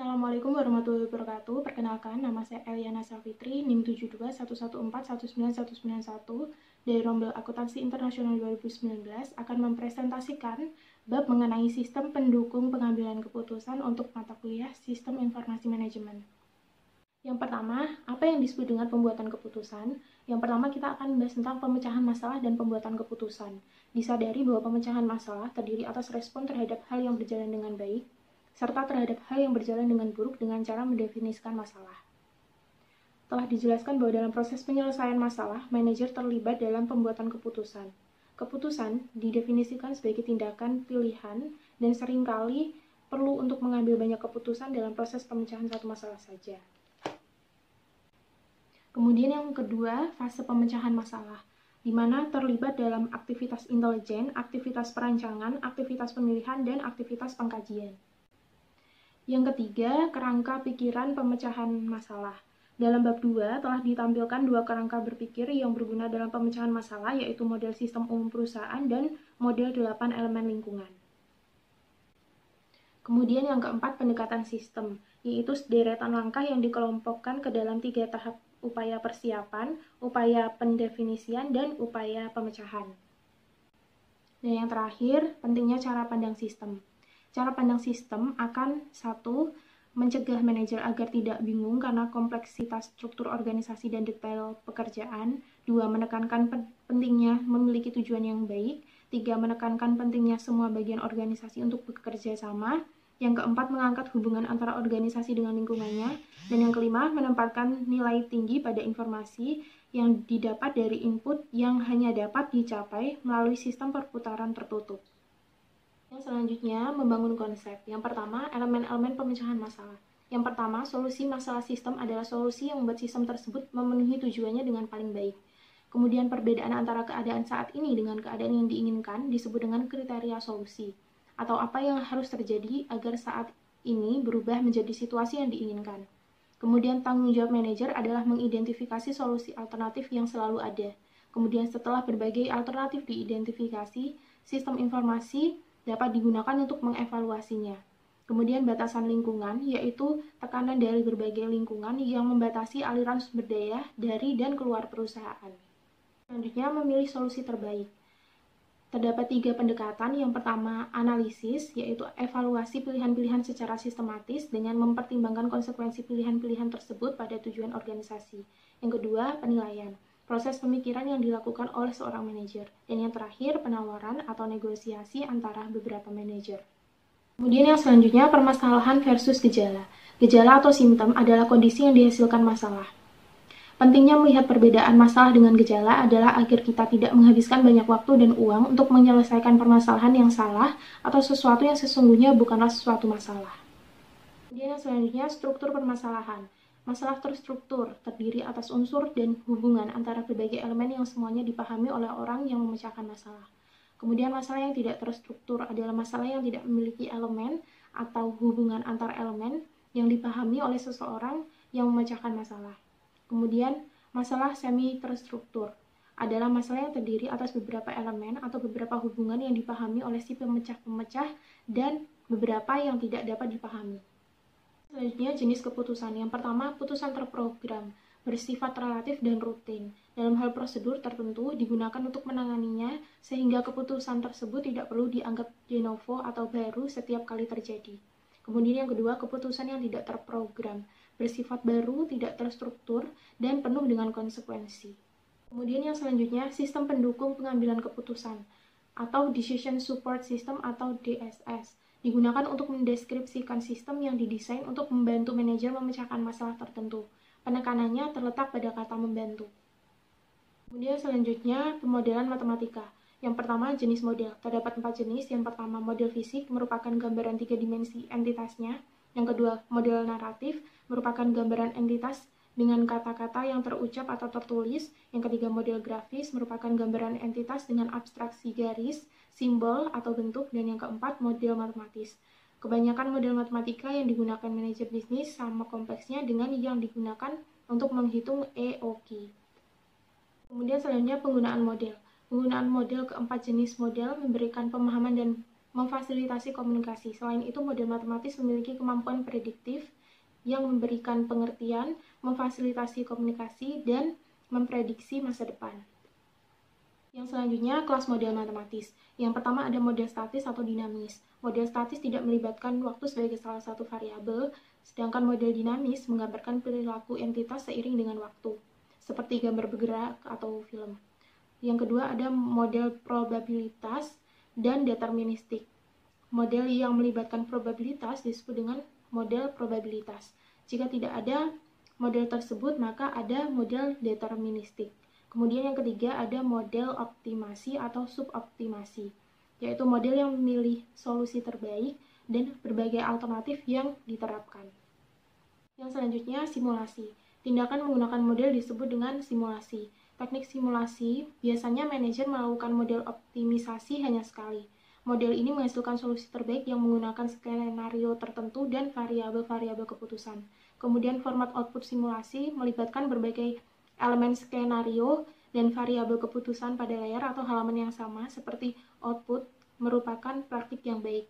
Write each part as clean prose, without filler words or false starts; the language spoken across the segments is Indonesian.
Assalamualaikum warahmatullahi wabarakatuh. Perkenalkan, nama saya Eliana Safitri, NIM 7211141991 dari Rombel Akuntansi Internasional 2019 akan mempresentasikan bab mengenai sistem pendukung pengambilan keputusan untuk mata kuliah Sistem Informasi Manajemen. Yang pertama, apa yang disebut dengan pembuatan keputusan? Yang pertama, kita akan membahas tentang pemecahan masalah dan pembuatan keputusan. Disadari bahwa pemecahan masalah terdiri atas respon terhadap hal yang berjalan dengan baik, serta terhadap hal yang berjalan dengan buruk dengan cara mendefinisikan masalah. Telah dijelaskan bahwa dalam proses penyelesaian masalah, manajer terlibat dalam pembuatan keputusan. Keputusan didefinisikan sebagai tindakan pilihan dan seringkali perlu untuk mengambil banyak keputusan dalam proses pemecahan satu masalah saja. Kemudian yang kedua, fase pemecahan masalah, di mana terlibat dalam aktivitas intelijen, aktivitas perancangan, aktivitas pemilihan, dan aktivitas pengkajian. Yang ketiga, kerangka pikiran pemecahan masalah. Dalam bab 2 telah ditampilkan dua kerangka berpikir yang berguna dalam pemecahan masalah, yaitu model sistem umum perusahaan dan model 8 elemen lingkungan. Kemudian yang keempat, pendekatan sistem, yaitu deretan langkah yang dikelompokkan ke dalam 3 tahap: upaya persiapan, upaya pendefinisian, dan upaya pemecahan. Dan yang terakhir, pentingnya cara pandang sistem. Cara pandang sistem akan 1. Mencegah manajer agar tidak bingung karena kompleksitas struktur organisasi dan detail pekerjaan. 2. Menekankan pentingnya memiliki tujuan yang baik. 3. Menekankan pentingnya semua bagian organisasi untuk bekerja sama. Yang keempat, mengangkat hubungan antara organisasi dengan lingkungannya. Dan yang kelima, menempatkan nilai tinggi pada informasi yang didapat dari input yang hanya dapat dicapai melalui sistem perputaran tertutup. Yang selanjutnya, membangun konsep. Yang pertama, elemen-elemen pemecahan masalah. Yang pertama, solusi masalah sistem adalah solusi yang membuat sistem tersebut memenuhi tujuannya dengan paling baik. Kemudian perbedaan antara keadaan saat ini dengan keadaan yang diinginkan disebut dengan kriteria solusi, atau apa yang harus terjadi agar saat ini berubah menjadi situasi yang diinginkan. Kemudian tanggung jawab manajer adalah mengidentifikasi solusi alternatif yang selalu ada. Kemudian setelah berbagai alternatif diidentifikasi, sistem informasi dapat digunakan untuk mengevaluasinya. Kemudian batasan lingkungan, yaitu tekanan dari berbagai lingkungan yang membatasi aliran sumber daya dari dan keluar perusahaan. Selanjutnya, memilih solusi terbaik. Terdapat 3 pendekatan. Yang pertama, analisis, yaitu evaluasi pilihan-pilihan secara sistematis dengan mempertimbangkan konsekuensi pilihan-pilihan tersebut pada tujuan organisasi. Yang kedua, penilaian, proses pemikiran yang dilakukan oleh seorang manajer. Dan yang terakhir, penawaran atau negosiasi antara beberapa manajer. Kemudian yang selanjutnya, permasalahan versus gejala. Gejala atau simptom adalah kondisi yang dihasilkan masalah. Pentingnya melihat perbedaan masalah dengan gejala adalah agar kita tidak menghabiskan banyak waktu dan uang untuk menyelesaikan permasalahan yang salah atau sesuatu yang sesungguhnya bukanlah sesuatu masalah. Kemudian yang selanjutnya, struktur permasalahan. Masalah terstruktur, terdiri atas unsur dan hubungan antara berbagai elemen yang semuanya dipahami oleh orang yang memecahkan masalah. Kemudian masalah yang tidak terstruktur adalah masalah yang tidak memiliki elemen atau hubungan antar elemen yang dipahami oleh seseorang yang memecahkan masalah. Kemudian masalah semi terstruktur adalah masalah yang terdiri atas beberapa elemen atau beberapa hubungan yang dipahami oleh si pemecah-pemecah dan beberapa yang tidak dapat dipahami. Selanjutnya, jenis keputusan. Yang pertama, putusan terprogram, bersifat relatif dan rutin. Dalam hal prosedur tertentu digunakan untuk menanganinya, sehingga keputusan tersebut tidak perlu dianggap de novo atau baru setiap kali terjadi. Kemudian yang kedua, keputusan yang tidak terprogram, bersifat baru, tidak terstruktur, dan penuh dengan konsekuensi. Kemudian yang selanjutnya, sistem pendukung pengambilan keputusan, atau Decision Support System atau DSS. Digunakan untuk mendeskripsikan sistem yang didesain untuk membantu manajer memecahkan masalah tertentu. Penekanannya terletak pada kata membantu. Kemudian selanjutnya, pemodelan matematika. Yang pertama, jenis model. Terdapat 4 jenis. Yang pertama, model fisik, merupakan gambaran 3 dimensi entitasnya. Yang kedua, model naratif, merupakan gambaran entitas dengan kata-kata yang terucap atau tertulis. Yang ketiga, model grafis, merupakan gambaran entitas dengan abstraksi garis, simbol, atau bentuk. Dan yang keempat, model matematis. Kebanyakan model matematika yang digunakan manajer bisnis sama kompleksnya dengan yang digunakan untuk menghitung EOQ. Kemudian selanjutnya, penggunaan model. Penggunaan model keempat jenis model memberikan pemahaman dan memfasilitasi komunikasi. Selain itu, model matematis memiliki kemampuan prediktif yang memberikan pengertian, memfasilitasi komunikasi, dan memprediksi masa depan. Yang selanjutnya, kelas model matematis. Yang pertama ada model statis atau dinamis. Model statis tidak melibatkan waktu sebagai salah satu variabel, sedangkan model dinamis menggambarkan perilaku entitas seiring dengan waktu, seperti gambar bergerak atau film. Yang kedua ada model probabilitas dan deterministik. Model yang melibatkan probabilitas disebut dengan model probabilitas. Jika tidak ada model tersebut, maka ada model deterministik. Kemudian yang ketiga ada model optimasi atau suboptimasi, yaitu model yang memilih solusi terbaik dan berbagai alternatif yang diterapkan. Yang selanjutnya simulasi. Tindakan menggunakan model disebut dengan simulasi. Teknik simulasi biasanya manajer melakukan model optimisasi hanya sekali. Model ini menghasilkan solusi terbaik yang menggunakan skenario tertentu dan variabel-variabel keputusan. Kemudian format output simulasi melibatkan berbagai elemen skenario dan variabel keputusan pada layar atau halaman yang sama, seperti output merupakan praktik yang baik.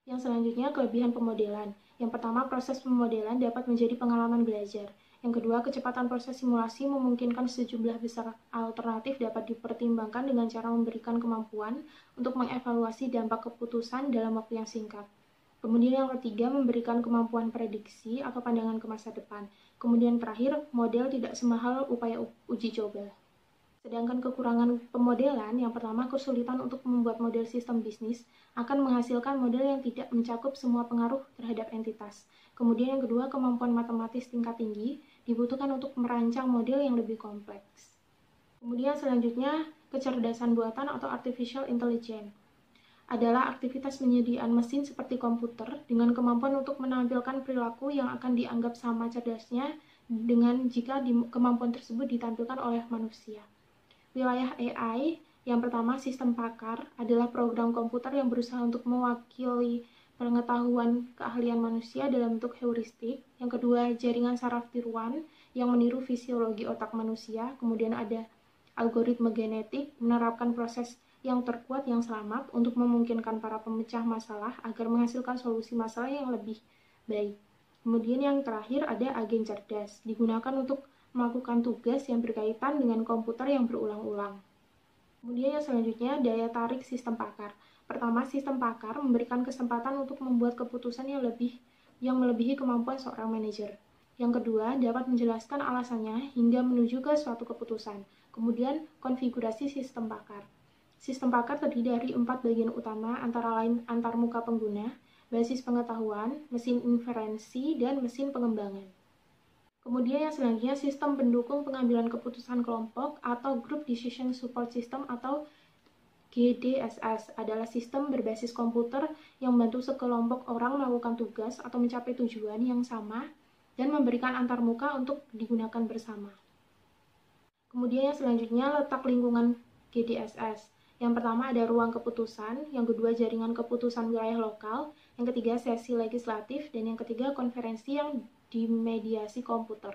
Yang selanjutnya, kelebihan pemodelan. Yang pertama, proses pemodelan dapat menjadi pengalaman belajar. Yang kedua, kecepatan proses simulasi memungkinkan sejumlah besar alternatif dapat dipertimbangkan dengan cara memberikan kemampuan untuk mengevaluasi dampak keputusan dalam waktu yang singkat. Kemudian yang ketiga, memberikan kemampuan prediksi atau pandangan ke masa depan. Kemudian terakhir, model tidak semahal upaya uji coba. Sedangkan kekurangan pemodelan, yang pertama kesulitan untuk membuat model sistem bisnis akan menghasilkan model yang tidak mencakup semua pengaruh terhadap entitas. Kemudian yang kedua, kemampuan matematis tingkat tinggi dibutuhkan untuk merancang model yang lebih kompleks. Kemudian selanjutnya, kecerdasan buatan atau artificial intelligence adalah aktivitas penyediaan mesin seperti komputer dengan kemampuan untuk menampilkan perilaku yang akan dianggap sama cerdasnya dengan jika kemampuan tersebut ditampilkan oleh manusia. Wilayah AI, yang pertama sistem pakar, adalah program komputer yang berusaha untuk mewakili pengetahuan keahlian manusia dalam bentuk heuristik. Yang kedua, jaringan saraf tiruan yang meniru fisiologi otak manusia. Kemudian ada algoritma genetik, menerapkan proses yang terkuat yang selamat untuk memungkinkan para pemecah masalah agar menghasilkan solusi masalah yang lebih baik. Kemudian yang terakhir ada agen cerdas, digunakan untuk melakukan tugas yang berkaitan dengan komputer yang berulang-ulang. Kemudian yang selanjutnya, daya tarik sistem pakar. Pertama, sistem pakar memberikan kesempatan untuk membuat keputusan yang melebihi kemampuan seorang manajer. Yang kedua, dapat menjelaskan alasannya hingga menuju ke suatu keputusan. Kemudian, konfigurasi sistem pakar. Sistem pakar terdiri dari 4 bagian utama, antara lain antarmuka pengguna, basis pengetahuan, mesin inferensi, dan mesin pengembangan. Kemudian yang selanjutnya, sistem pendukung pengambilan keputusan kelompok atau Group Decision Support System atau GDSS adalah sistem berbasis komputer yang membantu sekelompok orang melakukan tugas atau mencapai tujuan yang sama dan memberikan antarmuka untuk digunakan bersama. Kemudian yang selanjutnya, letak lingkungan GDSS. Yang pertama ada ruang keputusan, yang kedua jaringan keputusan wilayah lokal, yang ketiga sesi legislatif, dan yang ketiga konferensi yang dimediasi komputer.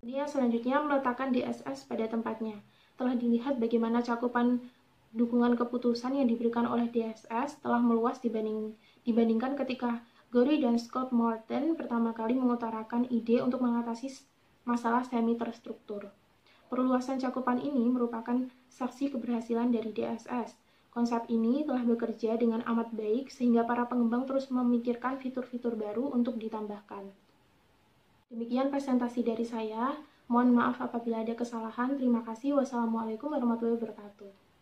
Kemudian selanjutnya meletakkan DSS pada tempatnya. Telah dilihat bagaimana cakupan dukungan keputusan yang diberikan oleh DSS telah meluas dibandingkan ketika Gorey dan Scott Morton pertama kali mengutarakan ide untuk mengatasi masalah semi terstruktur. Perluasan cakupan ini merupakan saksi keberhasilan dari DSS. Konsep ini telah bekerja dengan amat baik sehingga para pengembang terus memikirkan fitur-fitur baru untuk ditambahkan. Demikian presentasi dari saya. Mohon maaf apabila ada kesalahan. Terima kasih. Wassalamualaikum warahmatullahi wabarakatuh.